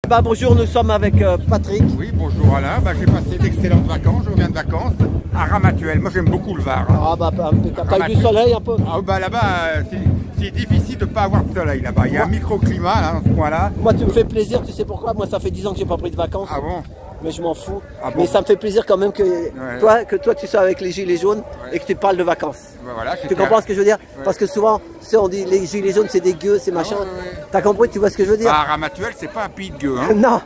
Bonjour, nous sommes avec Patrick. Oui, bonjour Alain. J'ai passé d'excellentes vacances. Je reviens de vacances à Ramatuelle. Moi, j'aime beaucoup le Var. Ah t'as pas eu du soleil un peu? Là-bas, c'est difficile de ne pas avoir de soleil là-bas. Il y a un microclimat là, dans ce coin-là. Moi, tu me fais plaisir, tu sais pourquoi? Moi, ça fait 10 ans que j'ai pas pris de vacances. Ah bon? Mais je m'en fous. Ah bon? Mais ça me fait plaisir quand même que, toi tu sois avec les gilets jaunes et que tu parles de vacances. Voilà, tu comprends ce que je veux dire? Parce que souvent, on dit les gilets jaunes c'est des gueux, c'est machin. T'as compris? Tu vois ce que je veux dire? Ramatuelle, c'est pas un pays de gueux. Hein. Non.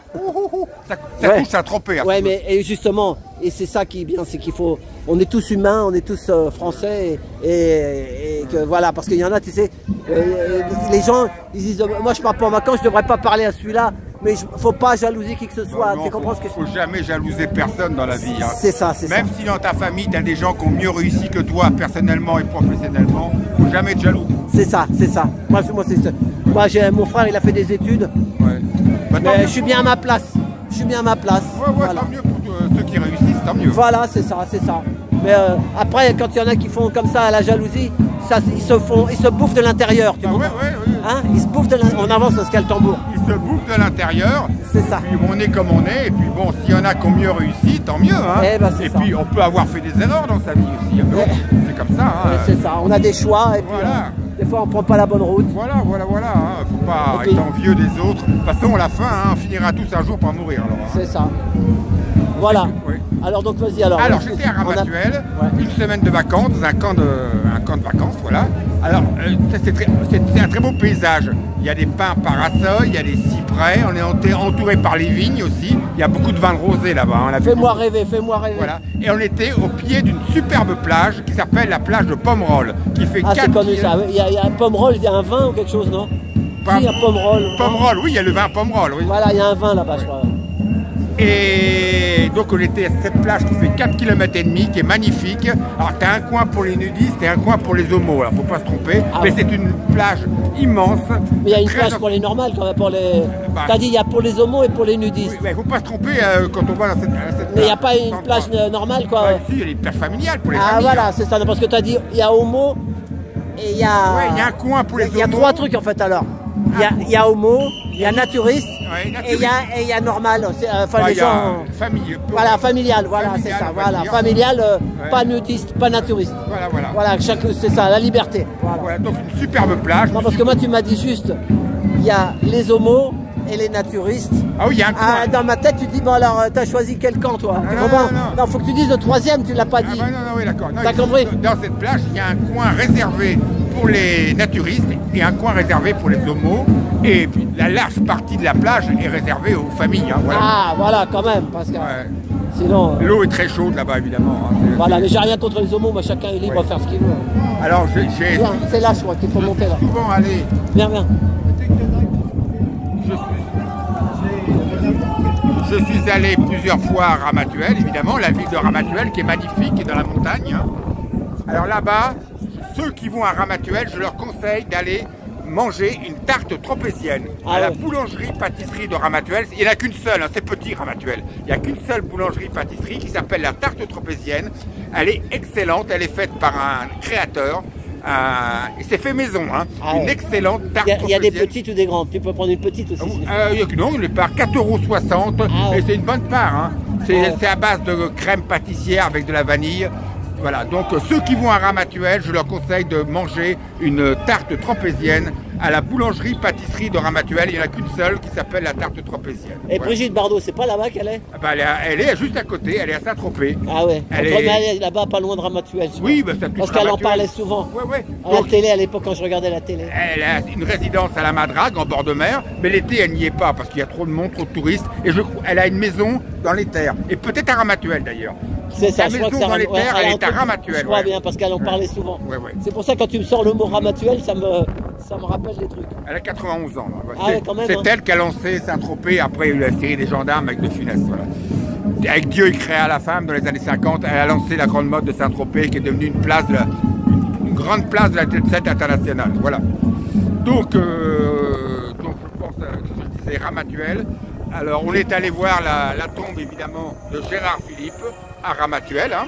Ça touche à tromper. Ouais, mais et justement, et c'est ça qui est bien, c'est qu'il faut. On est tous humains, on est tous français et que voilà, parce qu'il y en a, tu sais, les gens ils disent moi je pars pas en vacances, je devrais pas parler à celui-là. Mais il ne faut pas jalouser qui que ce soit. Non, tu comprends ce que je veux dire? Il ne faut jamais jalouser personne dans la vie. Hein. C'est ça, c'est ça. Même si dans ta famille, tu as des gens qui ont mieux réussi que toi, personnellement et professionnellement, il ne faut jamais être jaloux. C'est ça, c'est ça. Moi c'est ça. Moi, mon frère, il a fait des études. Ouais. Mais je suis bien à ma place. Je suis bien à ma place. Ouais, voilà. Tant mieux pour ceux qui réussissent, tant mieux. Voilà, c'est ça, c'est ça. Mais après, quand il y en a qui font comme ça à la jalousie, ça, ils se bouffent de l'intérieur. Hein, ils se bouffent de l'intérieur. On avance dans ce qu'est le tambour. Ils se bouffent de l'intérieur. C'est ça. Et puis on est comme on est. Et puis bon, s'il y en a qui ont mieux réussi, tant mieux. Hein. Et puis on peut avoir fait des erreurs dans sa vie aussi. C'est comme ça. Hein. C'est ça. On a des choix. Et puis, des fois, on prend pas la bonne route. Voilà. Hein. Faut pas être envieux des autres. De toute façon, à la fin, hein, on finira tous un jour par mourir. Hein. C'est ça. Voilà. Alors donc vas-y alors. Alors j'étais à Ramatuelle, une semaine de vacances, dans un camp de vacances, voilà. Alors c'est un très beau paysage. Il y a des pins parasols, il y a des cyprès, on est entouré par les vignes aussi. Il y a beaucoup de vin de rosé là-bas. Hein, fais-moi rêver, fais-moi rêver. Voilà. Et on était au pied d'une superbe plage qui s'appelle la plage de Pomerol, qui fait 4 c'est connu ça. Il y a un Pomerol, il y a un vin ou quelque chose, non? Il y a Pomerol. Pomerol, oui, il y a le vin Pomerol, oui. Voilà, il y a un vin là-bas, je crois. Et donc on était à cette plage qui fait 4 km et demi, qui est magnifique. Alors tu as un coin pour les nudistes et un coin pour les homos, alors faut pas se tromper. Mais c'est une plage immense. Mais il y a une plage pour les normales quand même, pour les... T'as dit il y a pour les homos et pour les nudistes. Oui, mais faut pas se tromper quand on va dans cette mais il n'y a pas une plage normale quoi. Si, il y a des plages familiales pour les familles. Ah voilà, c'est ça, parce que tu as dit il y a homo et il y a... Ouais, il y a un coin pour les homos. Il y a 3 trucs en fait alors. Il y a homo, il y a naturiste. Et il y a normal, enfin les gens... Voilà, familial, voilà, c'est ça, voilà, familial, pas nudiste, pas naturiste. Voilà, c'est ça, la liberté. Voilà, donc une superbe plage. Non, parce que moi tu m'as dit juste, il y a les homos et les naturistes. Ah oui, il y a un coin. Dans ma tête, tu dis, bon alors, t'as choisi quel camp toi? Non, faut que tu dises le 3e, tu l'as pas dit. Oui, d'accord. T'as compris? Dans cette plage, il y a un coin réservé pour les naturistes et un coin réservé pour les homos. Et puis la large partie de la plage est réservée aux familles. Hein, voilà. Ah, voilà, quand même, parce que sinon... L'eau est très chaude là-bas, évidemment. Hein, voilà, mais j'ai rien contre les homos, moi chacun est libre de faire ce qu'il veut. Alors, c'est là, je crois qu'il faut monter là. Souvent aller... Viens. Je suis allé plusieurs fois à Ramatuelle, évidemment, la ville de Ramatuelle qui est magnifique et dans la montagne. Hein. Alors là-bas, ceux qui vont à Ramatuelle, je leur conseille d'aller manger une tarte tropézienne à la boulangerie-pâtisserie de Ramatuelle. Il n'y en a qu'une seule, hein, c'est petit Ramatuelle. Il n'y a qu'une seule boulangerie-pâtisserie qui s'appelle la tarte tropézienne. Elle est excellente, elle est faite par un créateur. Et c'est fait maison, hein. Une excellente tarte tropézienne. Il y a des petites ou des grandes? Tu peux prendre une petite aussi. Non, il est par 4,60 € et c'est une bonne part. Hein. C'est à base de crème pâtissière avec de la vanille. Voilà, donc ceux qui vont à Ramatuelle, je leur conseille de manger une tarte tropézienne à la boulangerie-pâtisserie de Ramatuelle. Il n'y en a qu'une seule qui s'appelle la tarte tropézienne. Et Brigitte Bardot, c'est pas là-bas qu'elle est? Elle est juste à côté, elle est à Saint-Tropez. Ah ouais, elle est là-bas, pas loin de Ramatuelle. Oui, ça touche parce qu'elle en parlait souvent. À la télé, à l'époque, quand je regardais la télé. Elle a une résidence à la Madrague, en bord de mer, mais l'été, elle n'y est pas parce qu'il y a trop de monde, trop de touristes. Et elle a une maison dans les terres, et peut-être à Ramatuelle d'ailleurs. C'est ça, je crois que dans les terres, elle est à Ramatuelle. Je crois bien, parce qu'elle en parlait souvent. C'est pour ça que quand tu me sors le mot Ramatuelle, ça me rappelle des trucs. Elle a 91 ans. C'est elle qui a lancé Saint-Tropez après la série des gendarmes avec De Funès. Voilà. Avec Dieu, il créa la femme dans les années 50. Elle a lancé la grande mode de Saint-Tropez qui est devenue une grande place de la jet set internationale. Voilà. Donc je pense que je disais Ramatuelle. Alors on est allé voir la tombe évidemment de Gérard Philippe à Ramatuelle. Hein.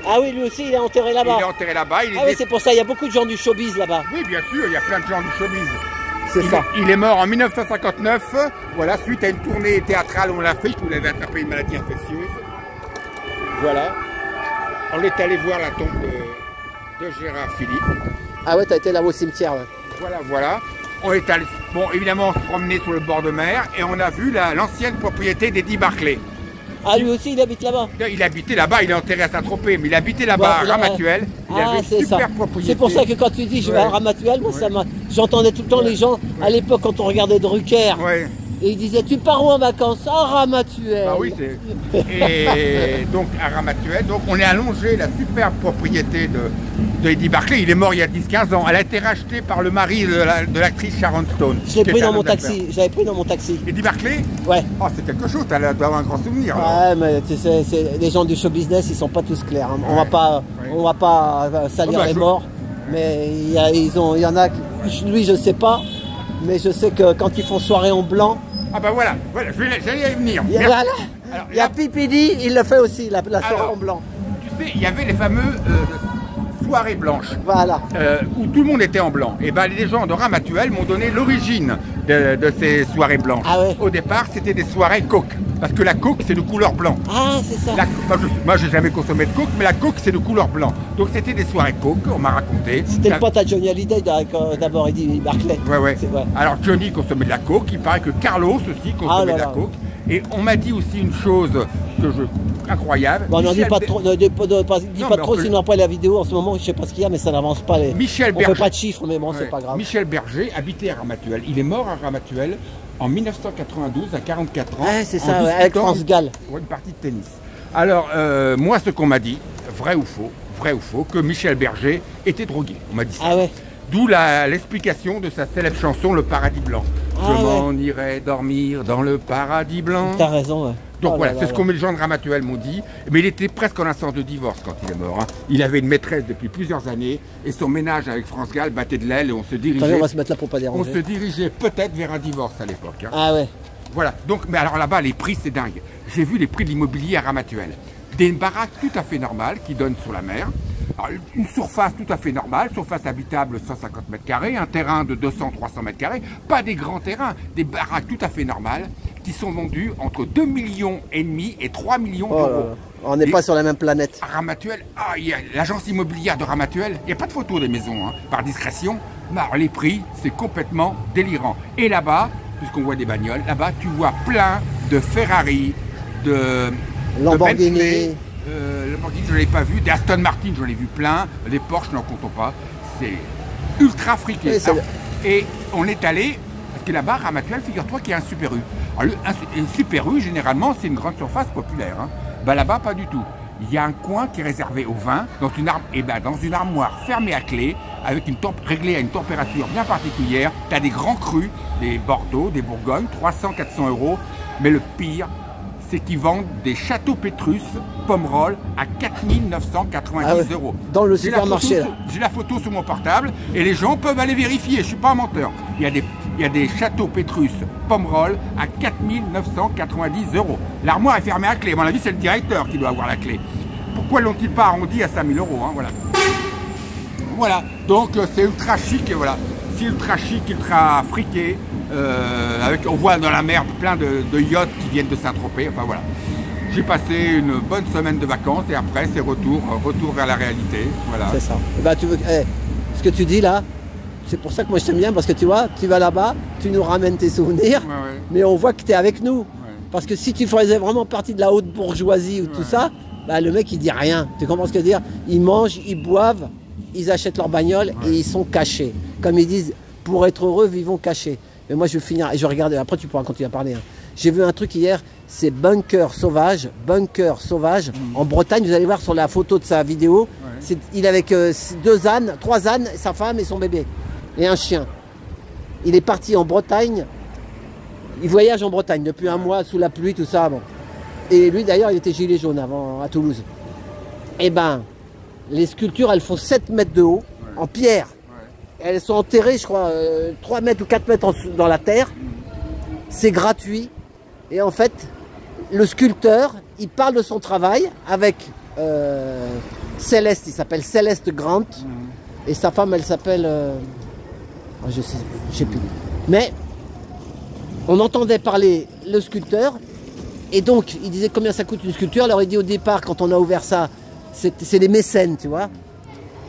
Ah oui, lui aussi, il est enterré là-bas. Il est enterré là-bas. Ah oui, c'est pour ça, il y a beaucoup de gens du showbiz là-bas. Oui, bien sûr, il y a plein de gens du showbiz. C'est ça. Il est mort en 1959, voilà, suite à une tournée théâtrale en Afrique où il avait attrapé une maladie infectieuse. Voilà. On est allé voir la tombe de Gérard Philippe. Ah ouais, t'as été là au cimetière, ouais. Voilà, voilà. On est allé, bon, évidemment, on se promenait sur le bord de mer et on a vu l'ancienne propriété d'Eddie Barclay. Ah, lui aussi, il habite là-bas? Il habitait là-bas, il est enterré à Saint-Tropez, mais il habitait là-bas à Ramatuelle. Il avait une super propriété. C'est pour ça que quand tu dis je vais à Ramatuelle, moi, j'entendais tout le temps les gens, à l'époque, quand on regardait Drucker, et ils disaient, tu pars où en vacances? À Ramatuelle. Bah oui, et donc à Ramatuelle, donc on est allongé la superbe propriété de Eddie Barclay. Il est mort il y a 10-15 ans. Elle a été rachetée par le mari de l'actrice Sharon Stone. Je l'ai pris dans mon taxi. J'avais pris dans mon taxi. Eddie Barclay? Ouais. Oh, c'est quelque chose. Elle doit avoir un grand souvenir. Ouais, mais tu sais, les gens du show business, ils sont pas tous clairs. Hein. On va pas salir les morts. Mais il y en a. Lui, je sais pas. Mais je sais que quand ils font soirée en blanc. Ah bah voilà, j'allais y venir. Voilà. Alors, il y a Pipidi, il le fait aussi, la soirée en blanc. Tu sais, il y avait les fameux soirées blanches. Voilà. Où tout le monde était en blanc. Et ben les gens de Ramatuelle m'ont donné l'origine de ces soirées blanches. Ah ouais. Au départ, c'était des soirées coke. Parce que la coke, c'est de couleur blanc. Ah, c'est ça. Moi, j'ai jamais consommé de coke, mais la coke, c'est de couleur blanc. Donc, c'était des soirées coke, on m'a raconté. C'était le pote à Johnny Hallyday d'abord, Eddie Barclay. Ouais. Alors, Johnny consommait de la coke. Il paraît que Carlos aussi consommait de la coke. Et on m'a dit aussi une chose incroyable. Bon, n'en dis pas trop, pas trop, sinon après la vidéo, en ce moment, je sais pas ce qu'il y a, mais ça n'avance pas. Michel Berger. On fait pas de chiffres, mais bon, c'est pas grave. Michel Berger habitait à Ramatuelle. Il est mort à Ramatuelle en 1992, à 44 ans. Ouais, c'est ça, avec France Gall. Une partie de tennis. Alors, moi, ce qu'on m'a dit, vrai ou faux, que Michel Berger était drogué. On m'a dit ça. Ah ouais. D'où l'explication de sa célèbre chanson Le Paradis Blanc. Je m'en irai dormir dans le paradis blanc. T'as raison, ouais. Donc voilà, c'est ce que les gens de Ramatuelle m'ont dit. Mais il était presque en instance de divorce quand il est mort. Hein. Il avait une maîtresse depuis plusieurs années et son ménage avec France Gall battait de l'aile et on se dirigeait. On va se mettre là pour pas déranger. On se dirigeait peut-être vers un divorce à l'époque. Hein. Ah ouais. Voilà. Donc, mais alors là-bas, les prix c'est dingue. J'ai vu les prix de l'immobilier à Ramatuelle. Des baraques tout à fait normales qui donnent sur la mer. Alors, une surface tout à fait normale, surface habitable 150 mètres carrés, un terrain de 200-300 mètres carrés, pas des grands terrains, des baraques tout à fait normales qui sont vendues entre 2,5 millions et 3 millions d'euros. On n'est pas sur la même planète. À Ramatuelle, il y a l'agence immobilière de Ramatuelle, il n'y a pas de photo des maisons, hein, par discrétion, mais alors, les prix, c'est complètement délirant. Et là-bas, puisqu'on voit des bagnoles, là-bas, tu vois plein de Ferrari, de Lamborghini. Lamborghini, je ne l'ai pas vu. Des Aston Martin, j'en ai vu plein. Les Porsche, n'en comptons pas. C'est ultra friqué. Oui, et on est allé, parce que là-bas, Ramatuelle, figure-toi qu'il y a un Super U. Alors, un Super U, généralement, c'est une grande surface populaire. Hein. Ben, là-bas, pas du tout. Il y a un coin qui est réservé au vin, dans une armoire fermée à clé, avec réglée à une température bien particulière. Tu as des grands crus, des Bordeaux, des Bourgognes, 300-400 euros. Mais le pire, c'est qu'ils vendent des châteaux Pétrus Pomerol à 4 990 euros. Dans le supermarché. J'ai la photo sur mon portable et les gens peuvent aller vérifier, je ne suis pas un menteur. Il y a des châteaux Pétrus Pomerol à 4 990 euros. L'armoire est fermée à clé. À mon avis, c'est le directeur qui doit avoir la clé. Pourquoi l'ont-ils pas arrondi à 5 000 euros, hein, voilà. Voilà, donc c'est ultra chic et voilà. C'est ultra chic, ultra friqué. On voit dans la mer plein de yachts qui viennent de Saint-Tropez, enfin voilà. J'ai passé une bonne semaine de vacances et après c'est retour vers la réalité, voilà. C'est ça. Bah, ce que tu dis là, c'est pour ça que moi je t'aime bien, parce que tu vois, tu vas là-bas, tu nous ramènes tes souvenirs, mais on voit que tu es avec nous. Parce que si tu faisais vraiment partie de la haute bourgeoisie ou tout ça, bah, le mec il dit rien. Tu comprends ce que je veux dire? Ils mangent, ils boivent, ils achètent leur bagnole et ils sont cachés. Comme ils disent, pour être heureux, vivons cachés. Mais moi je vais finir, et je regarde, après tu pourras continuer à parler. Hein. J'ai vu un truc hier, c'est Bunker Sauvage, en Bretagne. Vous allez voir sur la photo de sa vidéo, il est avec 3 ânes, sa femme et son bébé, et un chien. Il est parti en Bretagne, il voyage en Bretagne depuis un mois sous la pluie, tout ça. Bon. Et lui d'ailleurs, il était gilet jaune avant à Toulouse. Et ben, les sculptures, elles font 7 mètres de haut, en pierre. Elles sont enterrées, je crois, 3 mètres ou 4 mètres dans la terre. C'est gratuit. Et en fait, le sculpteur, il parle de son travail avec Céleste. Il s'appelle Céleste Grant. Et sa femme, elle s'appelle... je sais plus. Mais on entendait parler le sculpteur, et donc il disait combien ça coûte une sculpture. Alors il dit au départ, quand on a ouvert ça, c'est les mécènes, tu vois.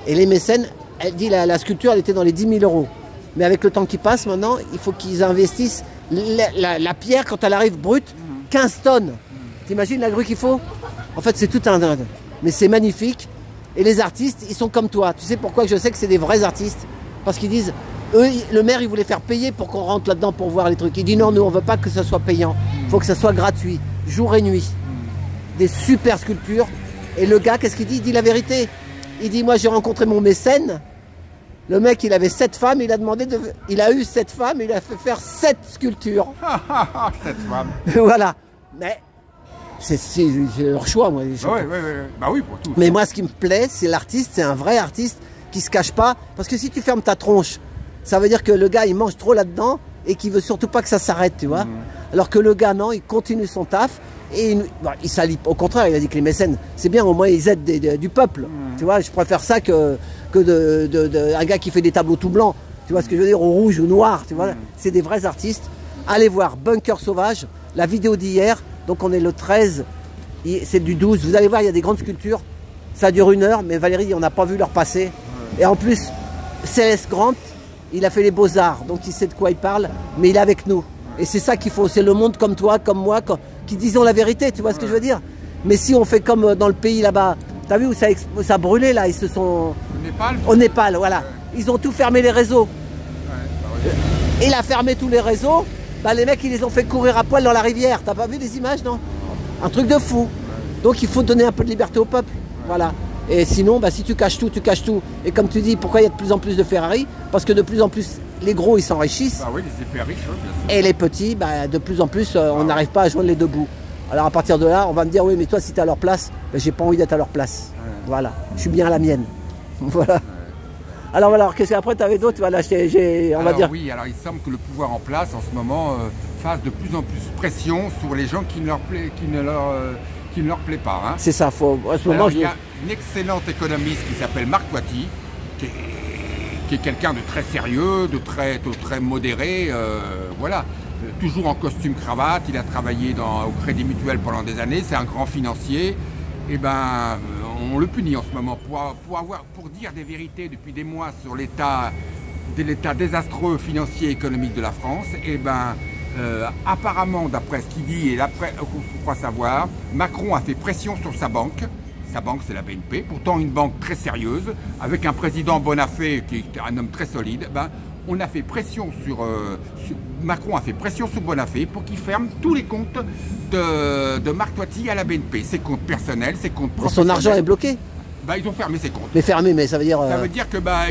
Et les mécènes, elle dit la sculpture, elle était dans les 10 000 €. Mais avec le temps qui passe maintenant, il faut qu'ils investissent la pierre quand elle arrive brute, 15 tonnes. T'imagines la grue qu'il faut? En fait, c'est tout un... Mais c'est magnifique. Et les artistes, ils sont comme toi. Tu sais pourquoi je sais que c'est des vrais artistes? Parce qu'ils disent, eux, le maire, il voulait faire payer pour qu'on rentre là-dedans pour voir les trucs. Il dit non, nous, on veut pas que ça soit payant. Il faut que ça soit gratuit, jour et nuit. Des super sculptures. Et le gars, qu'est-ce qu'il dit? Il dit la vérité. Il dit, moi, j'ai rencontré mon mécène. Le mec, il avait 7 femmes, il a demandé de... Il a eu 7 femmes, il a fait faire 7 sculptures. 7 femmes. Voilà. Mais c'est leur choix, moi. Oui, bah oui, pour tout. Mais moi, ce qui me plaît, c'est l'artiste, c'est un vrai artiste qui se cache pas. Parce que si tu fermes ta tronche, ça veut dire que le gars, il mange trop là-dedans et qu'il veut surtout pas que ça s'arrête, tu vois. Alors que le gars, non, il continue son taf. Et il s'allie. Au contraire, il a dit que les mécènes, c'est bien, au moins ils aident du peuple. Tu vois, je préfère ça que un gars qui fait des tableaux tout blancs. Tu vois ce que je veux dire, au rouge ou noir. Tu vois, c'est des vrais artistes. Allez voir Bunker Sauvage, la vidéo d'hier. Donc on est le 13, c'est du 12. Vous allez voir, il y a des grandes sculptures. Ça dure 1 heure, mais Valérie, on n'a pas vu leur passer. Et en plus, Céleste Grant, il a fait les Beaux-Arts, donc il sait de quoi il parle, mais il est avec nous. Et c'est ça qu'il faut, c'est le monde comme toi, comme moi, qui disons la vérité, tu vois ce que je veux dire? Mais si on fait comme dans le pays là-bas, t'as vu où ça brûlait là, ils se sont... Au Népal? Au Népal, voilà. Ils ont tout fermé les réseaux. Il a fermé tous les réseaux, bah, les mecs ils les ont fait courir à poil dans la rivière. T'as pas vu les images, non? Un truc de fou. Donc il faut donner un peu de liberté au peuple, voilà. Et sinon, bah, si tu caches tout, tu caches tout. Et comme tu dis, pourquoi il y a de plus en plus de Ferrari? Parce que de plus en plus, les gros, ils s'enrichissent. Bah oui, les hyper riches, bien sûr. Et les petits, bah, de plus en plus, on n'arrive pas à joindre les deux bouts. Alors à partir de là, on va me dire, oui, mais toi, si tu es à leur place, bah, j'ai pas envie d'être à leur place. Voilà, je suis bien à la mienne. Voilà. Alors qu'est-ce qu'après, tu avais d'autres? Voilà, on va dire. Oui, alors il semble que le pouvoir en place, en ce moment, fasse de plus en plus pression sur les gens qui ne leur plaît pas. Hein. C'est ça, faut... À ce moment, il y a une excellente économiste qui s'appelle Marc Toiti, qui est quelqu'un de très sérieux, de très modéré, voilà. Toujours en costume cravate, il a travaillé au Crédit Mutuel pendant des années, c'est un grand financier. Et ben, on le punit en ce moment pour dire des vérités depuis des mois sur l'état désastreux financier et économique de la France. Et ben, apparemment, d'après ce qu'il dit et d'après ce qu'on croit savoir, Macron a fait pression sur sa banque. Sa banque, c'est la BNP, pourtant une banque très sérieuse, avec un président Bonafé qui est un homme très solide. Ben, on a fait pression Macron a fait pression sur Bonafé pour qu'il ferme tous les comptes de Marc Toiti à la BNP. Ses comptes personnels, ses comptes professionnels. Son argent est bloqué? Bah, ils ont fermé ses comptes. Mais fermé, mais ça veut dire... Ça veut dire que bah,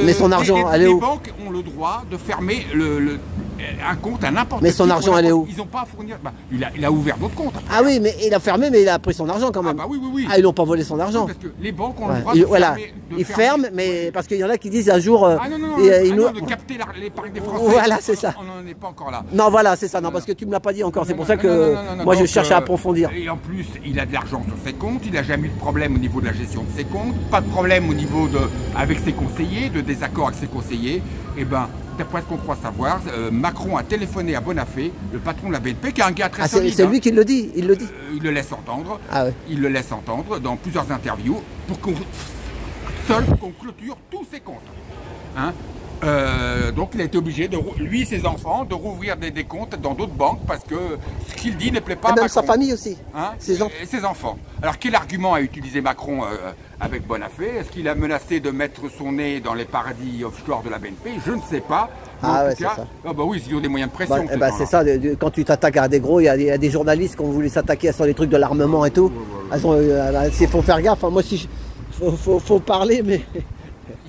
mais son argent, elle est où? Les banques ont le droit de fermer un compte à n'importe qui. Mais son argent, elle est où? Ils n'ont pas à fournir... Bah, il a ouvert d'autres comptes. Ah oui, mais il a fermé, mais il a pris son argent quand même. Ah bah oui. Ah, ils n'ont pas volé son argent. Parce que les banques ont le droit de fermer. Ils ferment, mais parce qu'il y en a qui disent un jour... de capter l'épargne des Français. Voilà, c'est ça. On n'en est pas encore là. Non, voilà, c'est ça. Non, parce que tu ne me l'as pas dit encore. C'est pour ça que moi, je cherche à approfondir. Et en plus, il a de l'argent sur ses comptes. Il n'a jamais eu de problème au niveau de la gestion de ses comptes. Pas de problème au niveau avec ses conseillers, de désaccord avec ses conseillers. Et ben, d'après ce qu'on croit savoir, Macron a téléphoné à Bonafé, le patron de la BNP, qui est un gars très solide. C'est lui qui le dit, il le dit. Il le laisse entendre. Ah ouais. Il le laisse entendre dans plusieurs interviews pour qu'on clôture tous ses comptes. Hein? Donc il a été obligé, lui et ses enfants, de rouvrir des comptes dans d'autres banques parce que ce qu'il dit ne plaît pas à Macron. Même sa famille aussi. Hein? Et ses enfants. Alors quel argument a utilisé Macron avec Bonafé? Est-ce qu'il a menacé de mettre son nez dans les paradis offshore de la BNP? Je ne sais pas. Ah ouais, c'est ça. Ah bah oui, ils ont des moyens de pression. C'est ça, quand tu t'attaques à des gros, il y a des journalistes qui ont voulu s'attaquer sur les trucs de l'armement et tout. Il faut faire gaffe. Hein. Moi aussi, faut parler, mais...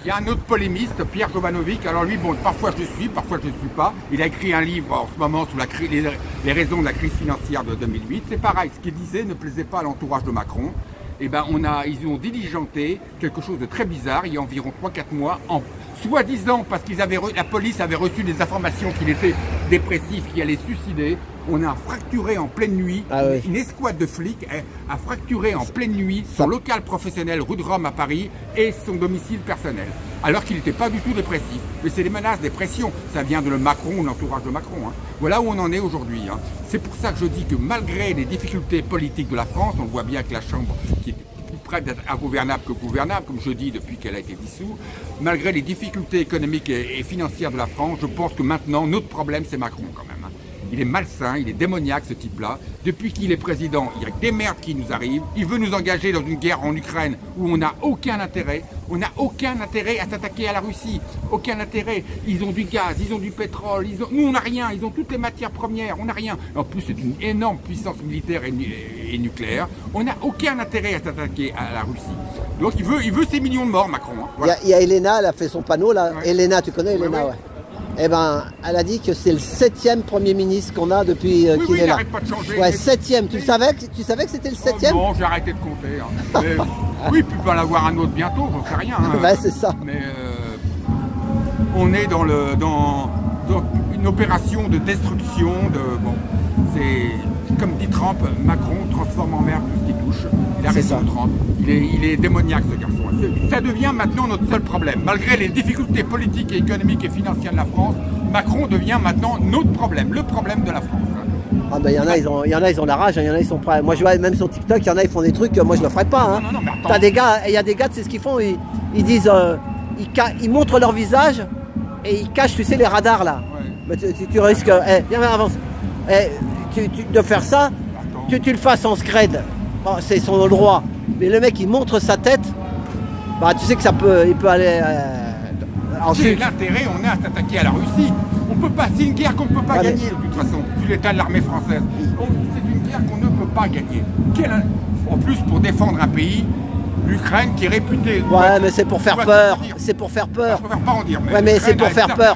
Il y a un autre polémiste, Pierre Jovanovic. Alors lui, bon, parfois je le suis, parfois je ne le suis pas. Il a écrit un livre en ce moment sur les raisons de la crise financière de 2008. C'est pareil, ce qu'il disait ne plaisait pas à l'entourage de Macron. Et ben ils ont diligenté quelque chose de très bizarre il y a environ 3-4 mois, soi-disant parce la police avait reçu des informations qu'il était dépressif, qu'il allait suicider. On a fracturé en pleine nuit, une escouade de flics a fracturé en pleine nuit son local professionnel rue de Rome à Paris et son domicile personnel. alors qu'il n'était pas du tout dépressif. Mais c'est des menaces, des pressions. Ça vient de Macron, l'entourage de Macron. Hein. Voilà où on en est aujourd'hui. Hein. C'est pour ça que je dis que malgré les difficultés politiques de la France, on le voit bien avec la Chambre qui est plus près d'être ingouvernable que gouvernable, comme je dis depuis qu'elle a été dissoute, malgré les difficultés économiques et financières de la France, je pense que maintenant, notre problème, c'est Macron quand même. Hein. Il est malsain, il est démoniaque ce type-là. Depuis qu'il est président, il y a des merdes qui nous arrivent. Il veut nous engager dans une guerre en Ukraine où on n'a aucun intérêt. On n'a aucun intérêt à s'attaquer à la Russie. Aucun intérêt. Ils ont du gaz, ils ont du pétrole. Nous, on n'a rien. Ils ont toutes les matières premières. On n'a rien. En plus, c'est une énorme puissance militaire et nucléaire. On n'a aucun intérêt à s'attaquer à la Russie. Donc, il veut ces millions de morts, Macron. Hein. Voilà. Il y a Elena, elle a fait son panneau là. Ouais. Elena, tu connais Elena, ouais. Eh ben, elle a dit que c'est le 7e Premier ministre qu'on a depuis qu'il est là. Pas de changer. Ouais, 7e. Tu savais que c'était le 7e? Non, j'ai arrêté de compter. Hein. Mais, oui, puis il va en avoir un autre bientôt, j'en sais rien. Hein. Ouais, c'est ça. Mais on est dans une opération de destruction. C'est comme dit Trump, Macron transforme en merde tout ce qui touche. Il a raison, Trump. Il est démoniaque ce garçon. Ça devient maintenant notre seul problème. Malgré les difficultés politiques et économiques et financières de la France, Macron devient maintenant notre problème, le problème de la France. Ah ben il y en a, ils ont la rage, il y en a, ils sont prêts. Moi je vois même sur TikTok, il y en a, ils font des trucs que moi je ne le ferais pas. Hein. Non, mais attends. T'as des gars, il y a des gars, tu sais ce qu'ils font, ils disent, ils montrent leur visage et ils cachent, tu sais, les radars là. Ouais. Mais tu risques, viens, avance. De faire ça, tu le fasses en scred, bon, c'est son droit. Mais le mec, il montre sa tête, bah tu sais que il peut aller ensuite. L'intérêt, on a à s'attaquer à la Russie. On peut pas, c'est une guerre qu'on ne peut pas gagner de toute façon, vu l'état de l'armée française. C'est une guerre qu'on ne peut pas gagner. En plus, pour défendre un pays, l'Ukraine qui est réputée. Ouais, mais c'est pour faire peur. C'est pour faire peur. Je préfère pas en dire. Mais ouais, mais c'est pour faire peur.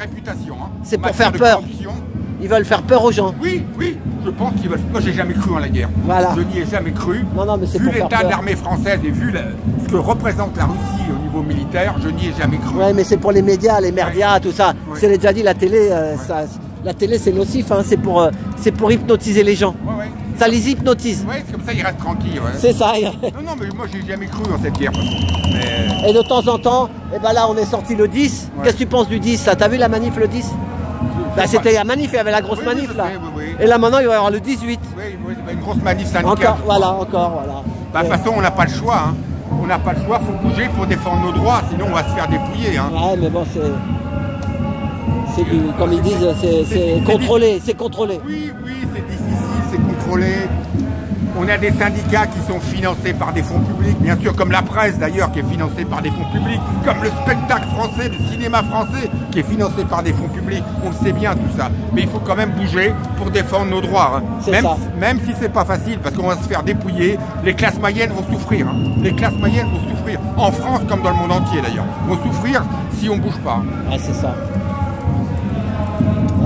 C'est pour faire peur. Ils veulent faire peur aux gens. Oui, je pense qu'ils veulent. Moi, j'ai jamais cru en la guerre. Voilà. Je n'y ai jamais cru. Non, mais c'est vu pour faire l'état peur. de l'armée française et vu ce que représente la Russie au niveau militaire, je n'y ai jamais cru. Ouais, mais c'est pour les médias, les merdias, tout ça. Ouais. Je l'ai déjà dit, la télé, la télé, c'est nocif. Hein. C'est pour hypnotiser les gens. Ouais. Ça les hypnotise. Oui, c'est comme ça, ils restent tranquilles. Ouais. C'est ça. Non, mais moi, j'ai jamais cru en cette guerre. Et de temps en temps, là, on est sorti le 10. Ouais. Qu'est-ce que tu penses du 10 ça? T'as vu la manif le 10? Bah, c'était la manif, il y avait la grosse manif là. Oui. Et là maintenant il va y avoir le 18. Oui, une grosse manif syndicale. Voilà. Bah, de toute façon, on n'a pas le choix. Hein. On n'a pas le choix, il faut bouger pour défendre nos droits, sinon on va se faire dépouiller. Hein. Ouais, mais bon, comme ils disent, c'est contrôlé, c'est contrôlé. Oui, c'est difficile, c'est contrôlé. On a des syndicats qui sont financés par des fonds publics, bien sûr, comme la presse d'ailleurs qui est financée par des fonds publics, comme le spectacle français, le cinéma français qui est financé par des fonds publics. On le sait bien tout ça. Mais il faut quand même bouger pour défendre nos droits. Hein. Même si c'est pas facile, parce qu'on va se faire dépouiller, les classes moyennes vont souffrir. Hein. Les classes moyennes vont souffrir. En France comme dans le monde entier d'ailleurs. Vont souffrir si on bouge pas. Ouais, c'est ça.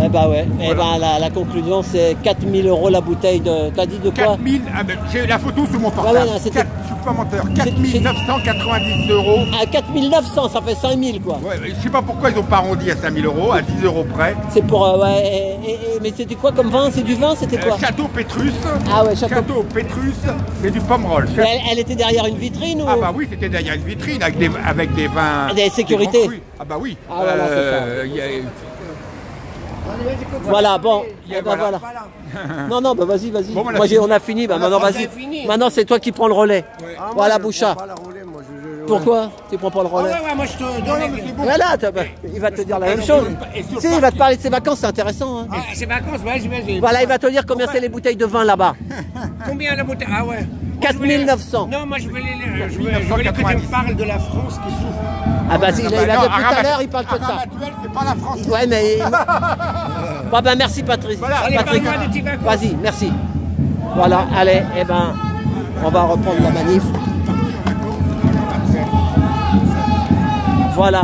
Eh bah ouais, voilà. La conclusion c'est 4 000 € la bouteille de... T'as dit de quoi? 4 000, j'ai la photo sur mon portable. Ouais, je suis pas menteur, 4 990 €. À 4 900, ça fait 5 000 quoi. Ouais, je sais pas pourquoi ils ont pas arrondi à 5 000 €, à 10 € près. C'est pour... mais c'était quoi comme vin? C'est du vin? C'était quoi? Château Pétrus. Ah ouais, Château Pétrus, c'est du Pomerol. Elle était derrière une vitrine ou... Ah bah oui, c'était derrière une vitrine avec des vins... Des sécurités. Ah bah oui. Ah voilà, c'est ça. Voilà, bon, voilà. Non, bah vas-y. Bon, moi, on a fini, bah maintenant vas-y. Maintenant, c'est toi qui prends le relais. Ouais. Voilà, Bouchard. Pourquoi tu prends pas le relais? Ouais, moi je te donne. Voilà, il va te dire la même chose. Si, il va te parler de ses vacances, c'est intéressant. Hein. Ses vacances, ouais, j'imagine. Voilà, il va te dire combien c'est les bouteilles de vin là-bas. Combien la bouteille? Ah ouais. 4 900. Non, moi je voulais que tu me parles de la France qui souffre. Ah bah il a depuis tout à l'heure, il parle que de ça. C'est pas la France. Ouais, mais... Bon bah merci Patrick. Voilà, Patrick. Vas-y, merci. Voilà, allez, on va reprendre la manif. Voilà.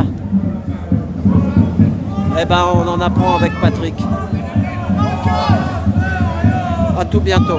On en apprend avec Patrick. À tout bientôt.